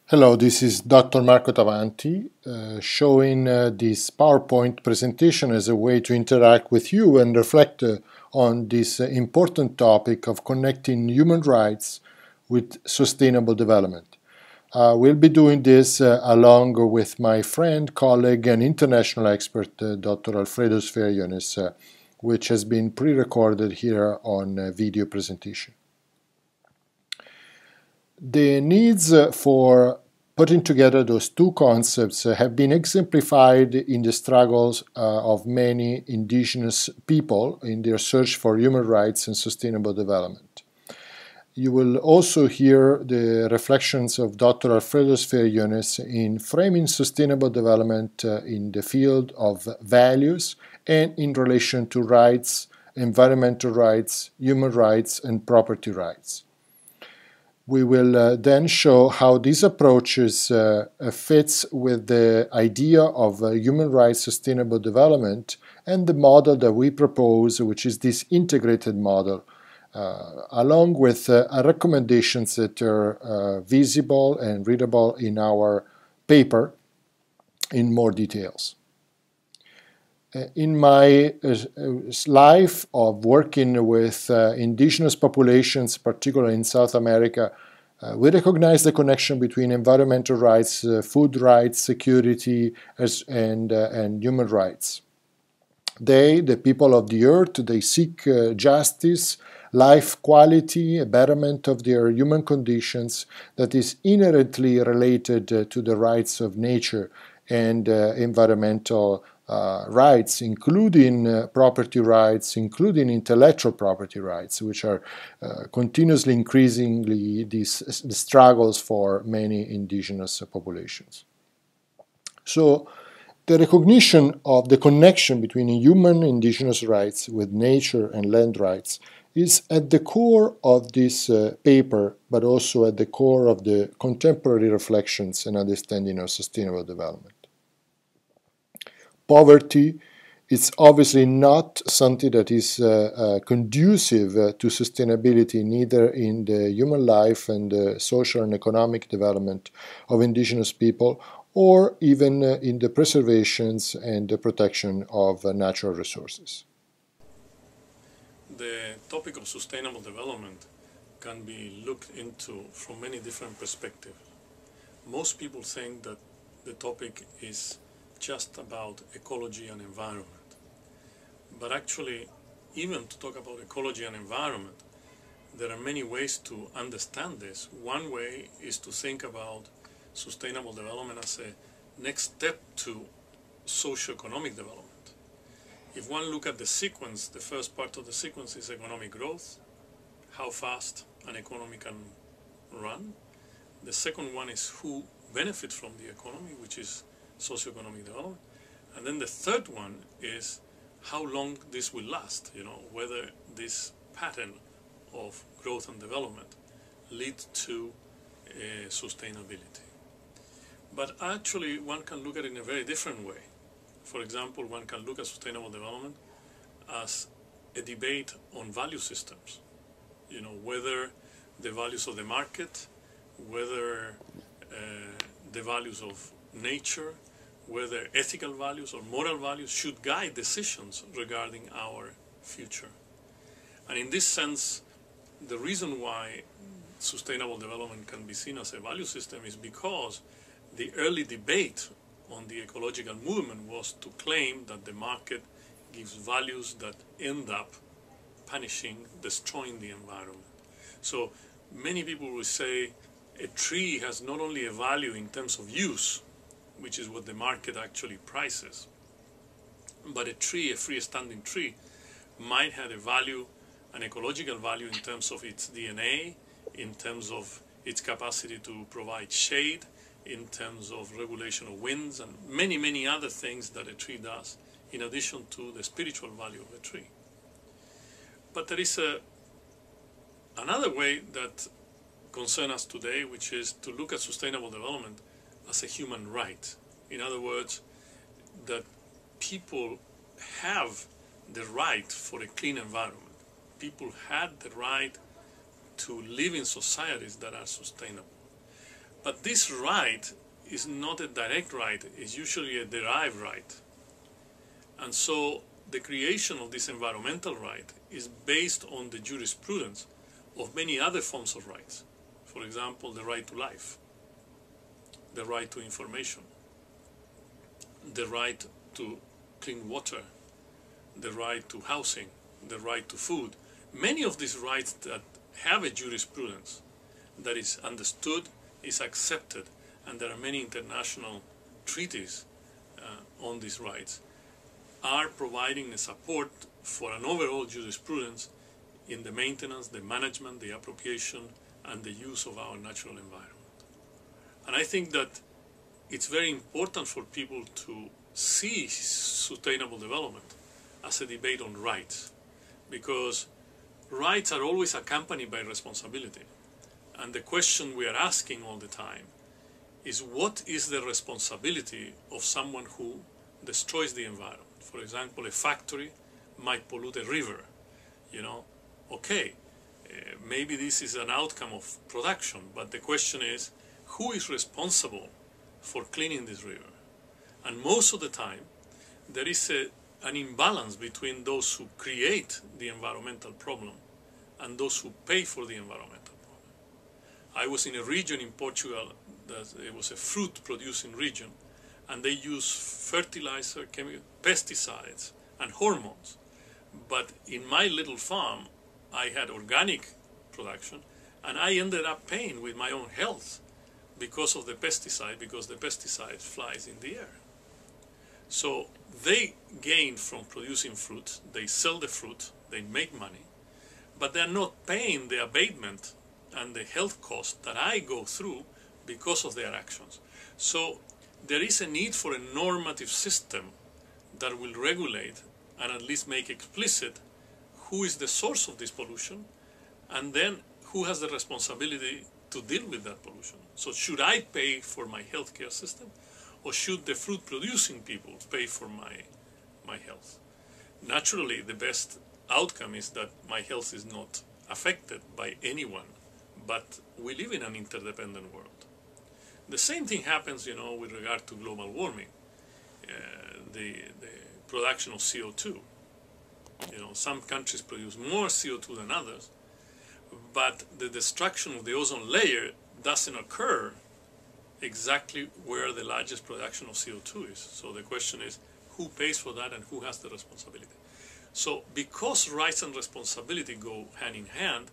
Hello, this is Dr. Marco Tavanti showing this PowerPoint presentation as a way to interact with you and reflect on this important topic of connecting human rights with sustainable development. We'll be doing this along with my friend, colleague, and international expert, Dr. Alfredo Sfeir Younis, which has been pre-recorded here on video presentation. The needs for putting together those two concepts have been exemplified in the struggles of many indigenous people in their search for human rights and sustainable development. You will also hear the reflections of Dr. Alfredo Sfeir Younis in framing sustainable development in the field of values and in relation to rights, environmental rights, human rights, and property rights. We will then show how these approaches fits with the idea of human rights sustainable development and the model that we propose, which is this integrated model, along with recommendations that are visible and readable in our paper in more details. In my life of working with indigenous populations, particularly in South America, we recognize the connection between environmental rights, food rights, security, and human rights. They, the people of the earth, they seek justice, life quality, a betterment of their human conditions that is inherently related to the rights of nature and environmental rights, including property rights, including intellectual property rights, which are continuously increasingly the struggles for many indigenous populations. So the recognition of the connection between human indigenous rights with nature and land rights is at the core of this paper, but also at the core of the contemporary reflections and understanding of sustainable development. Poverty is obviously not something that is conducive to sustainability, neither in the human life and the social and economic development of indigenous people, or even in the preservations and the protection of natural resources. The topic of sustainable development can be looked into from many different perspectives. Most people think that the topic is just about ecology and environment. But actually, even to talk about ecology and environment, there are many ways to understand this. One way is to think about sustainable development as a next step to socio-economic development. If one look at the sequence, the first part of the sequence is economic growth, how fast an economy can run. The second one is who benefits from the economy, which is socioeconomic development. And then the third one is how long this will last, whether this pattern of growth and development leads to sustainability. But actually one can look at it in a very different way. For example, one can look at sustainable development as a debate on value systems, whether the values of the market, whether the values of nature, whether ethical values or moral values should guide decisions regarding our future. And in this sense, the reason why sustainable development can be seen as a value system is because the early debate on the ecological movement was to claim that the market gives values that end up punishing, destroying the environment. So many people will say a tree has not only a value in terms of use, which is what the market actually prices, but a tree, a freestanding tree, might have a value, an ecological value in terms of its DNA, in terms of its capacity to provide shade, in terms of regulation of winds, and many, many other things that a tree does, in addition to the spiritual value of a tree. But there is another way that concerns us today, which is to look at sustainable development as a human right. In other words, that people have the right for a clean environment. People had the right to live in societies that are sustainable. But this right is not a direct right, it's usually a derived right. And so the creation of this environmental right is based on the jurisprudence of many other forms of rights. For example, the right to life, the right to information, the right to clean water, the right to housing, the right to food. Many of these rights that have a jurisprudence that is understood, is accepted, and there are many international treaties on these rights, are providing a support for an overall jurisprudence in the maintenance, the management, the appropriation, and the use of our natural environment. And I think that it's very important for people to see sustainable development as a debate on rights, because rights are always accompanied by responsibility. And the question we are asking all the time is, what is the responsibility of someone who destroys the environment? For example, a factory might pollute a river. Okay, maybe this is an outcome of production, but the question is, who is responsible for cleaning this river? And most of the time, there is an imbalance between those who create the environmental problem and those who pay for the environmental problem. I was in a region in Portugal that it was a fruit producing region, and they use fertilizer, pesticides, and hormones. But in my little farm, I had organic production, and I ended up paying with my own health because of the pesticide, because the pesticide flies in the air. So they gain from producing fruit, they sell the fruit, they make money, but they're not paying the abatement and the health cost that I go through because of their actions. So there is a need for a normative system that will regulate and at least make explicit who is the source of this pollution, and then who has the responsibility to deal with that pollution. So should I pay for my healthcare system, or should the fruit producing people pay for my health? Naturally, the best outcome is that my health is not affected by anyone, but we live in an interdependent world. The same thing happens, with regard to global warming, the production of CO2. Some countries produce more CO2 than others, but the destruction of the ozone layer doesn't occur exactly where the largest production of CO2 is. So the question is, who pays for that and who has the responsibility? So because rights and responsibility go hand in hand,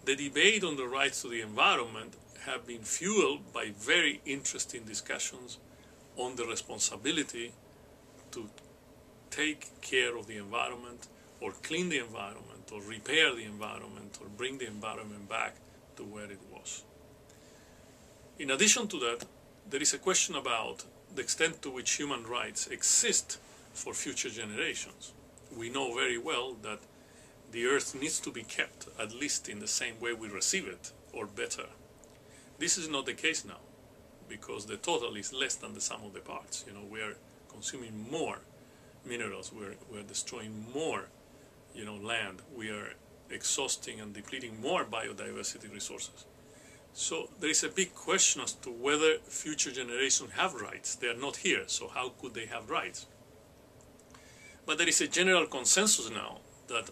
the debate on the rights to the environment have been fueled by very interesting discussions on the responsibility to take care of the environment, or clean the environment, or repair the environment, or bring the environment back to where it was. In addition to that, there is a question about the extent to which human rights exist for future generations. We know very well that the earth needs to be kept at least in the same way we receive it, or better. This is not the case now, because the total is less than the sum of the parts. We are consuming more minerals, we're destroying more land, we are exhausting and depleting more biodiversity resources. So there is a big question as to whether future generations have rights. They are not here, so how could they have rights? But there is a general consensus now that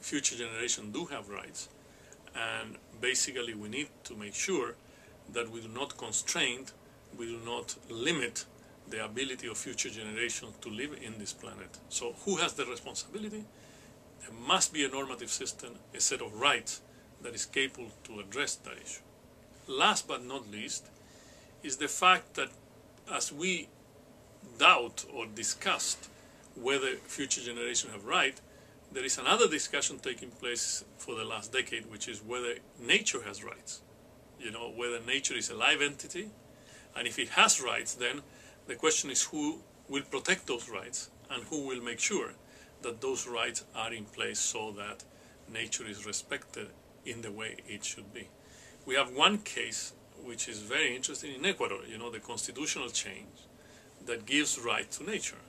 future generations do have rights, and basically we need to make sure that we do not constrain, we do not limit the ability of future generations to live in this planet. So who has the responsibility? There must be a normative system, a set of rights that is capable to address that issue. Last but not least is the fact that as we doubt or discussed whether future generations have rights, there is another discussion taking place for the last decade, which is whether nature has rights. Whether nature is a live entity, and if it has rights, then the question is who will protect those rights and who will make sure that those rights are in place so that nature is respected in the way it should be. We have one case which is very interesting in Ecuador, the constitutional change that gives right to nature.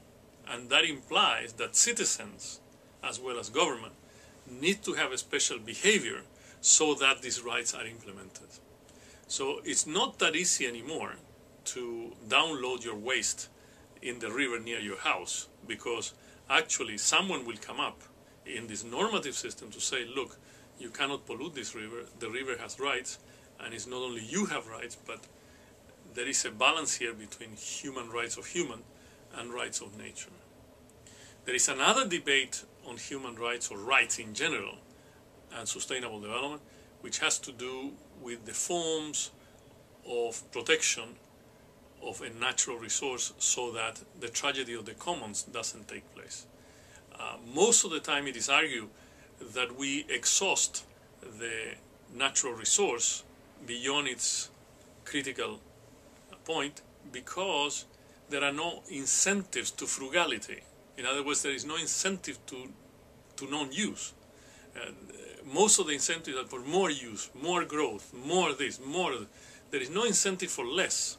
And that implies that citizens, as well as government, need to have a special behavior so that these rights are implemented. So it's not that easy anymore to download your waste in the river near your house, because actually someone will come up in this normative system to say, look, you cannot pollute this river, the river has rights, and it's not only you have rights, but there is a balance here between human rights of human and rights of nature. There is another debate on human rights or rights in general and sustainable development, which has to do with the forms of protection of a natural resource so that the tragedy of the commons doesn't take place. Most of the time it is argued that we exhaust the natural resource beyond its critical point because there are no incentives to frugality. In other words, there is no incentive to non-use. Most of the incentives are for more use, more growth, more this, more. There is no incentive for less.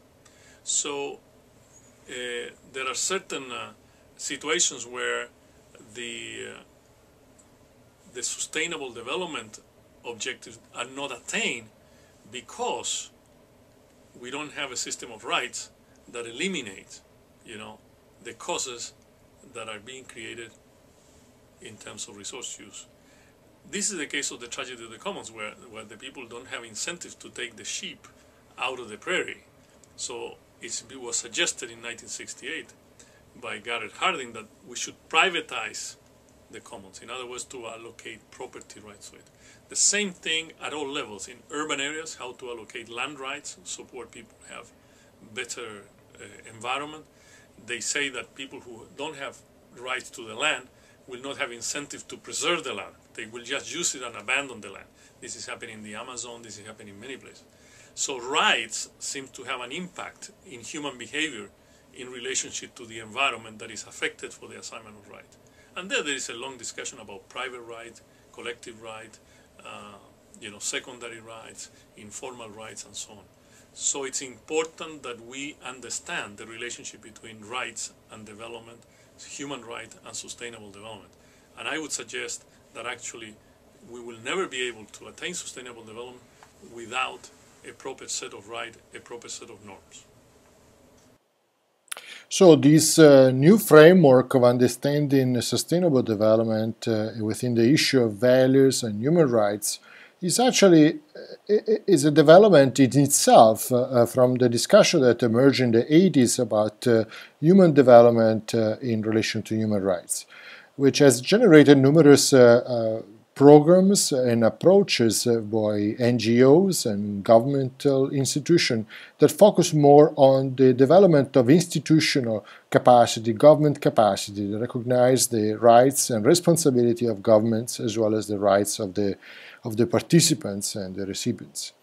So there are certain situations where the sustainable development objectives are not attained because we don't have a system of rights that eliminate, the causes that are being created in terms of resource use. This is the case of the tragedy of the commons, where the people don't have incentives to take the sheep out of the prairie. So it was suggested in 1968 by Garrett Harding that we should privatize the commons, in other words, to allocate property rights to it. The same thing at all levels, in urban areas, how to allocate land rights, so poor people have better environment. They say that people who don't have rights to the land will not have incentive to preserve the land. They will just use it and abandon the land. This is happening in the Amazon, this is happening in many places. So rights seem to have an impact in human behavior in relationship to the environment that is affected for the assignment of right. And there is a long discussion about private right, collective right, secondary rights, informal rights, and so on. So it's important that we understand the relationship between rights and development, human right and sustainable development. And I would suggest that actually we will never be able to attain sustainable development without a proper set of rights, a proper set of norms. So this new framework of understanding sustainable development within the issue of values and human rights is actually is a development in itself from the discussion that emerged in the 80s about human development in relation to human rights, which has generated numerous programs and approaches by NGOs and governmental institutions that focus more on the development of institutional capacity, government capacity, to recognize the rights and responsibility of governments as well as the rights of the participants and the recipients.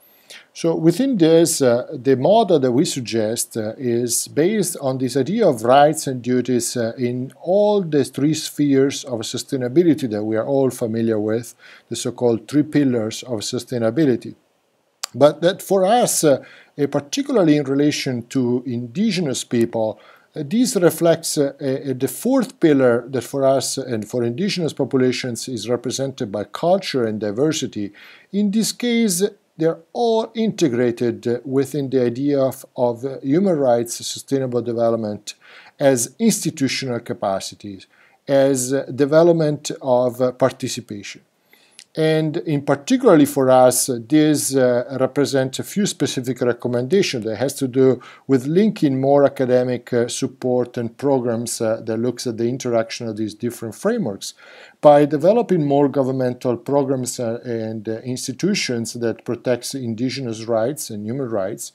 So within this, the model that we suggest is based on this idea of rights and duties in all the three spheres of sustainability that we are all familiar with, the so-called three pillars of sustainability. But that for us, particularly in relation to indigenous people, this reflects the fourth pillar that for us and for indigenous populations is represented by culture and diversity. In this case, they're all integrated within the idea of human rights, sustainable development as institutional capacities, as development of participation. And in particularly for us, this represents a few specific recommendations that has to do with linking more academic support and programs that looks at the interaction of these different frameworks by developing more governmental programs and institutions that protects indigenous rights and human rights,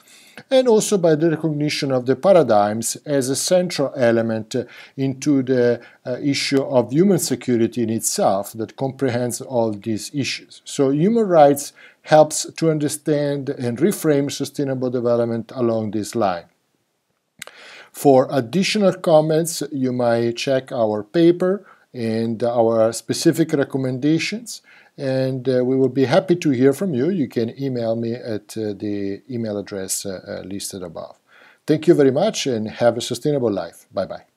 and also by the recognition of the paradigms as a central element into the issue of human security in itself that comprehends all these issues. So human rights helps to understand and reframe sustainable development along this line. For additional comments, you might check our paper and our specific recommendations, and we will be happy to hear from you. You can email me at the email address listed above. Thank you very much and have a sustainable life. Bye-bye.